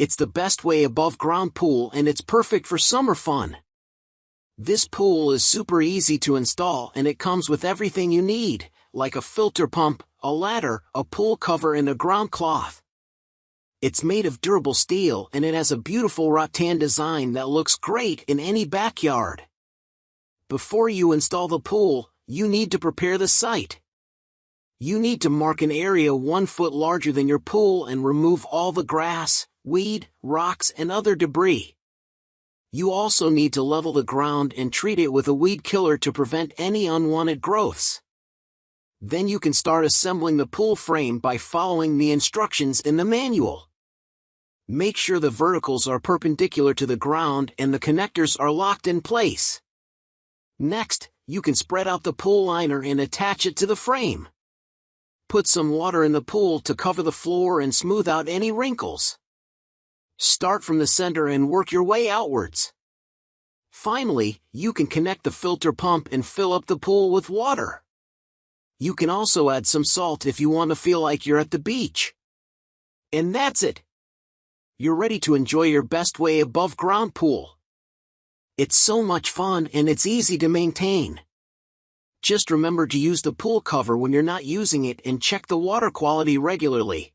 It's the Bestway above-ground pool and it's perfect for summer fun. This pool is super easy to install and it comes with everything you need, like a filter pump, a ladder, a pool cover and a ground cloth. It's made of durable steel and it has a beautiful rattan design that looks great in any backyard. Before you install the pool, you need to prepare the site. You need to mark an area 1 foot larger than your pool and remove all the grass, weed, rocks and other debris. You also need to level the ground and treat it with a weed killer to prevent any unwanted growths. Then you can start assembling the pool frame by following the instructions in the manual. Make sure the verticals are perpendicular to the ground and the connectors are locked in place. Next, you can spread out the pool liner and attach it to the frame. Put some water in the pool to cover the floor and smooth out any wrinkles. Start from the center and work your way outwards. Finally, you can connect the filter pump and fill up the pool with water. You can also add some salt if you want to feel like you're at the beach. And that's it. You're ready to enjoy your Bestway above-ground pool. It's so much fun and it's easy to maintain. Just remember to use the pool cover when you're not using it and check the water quality regularly.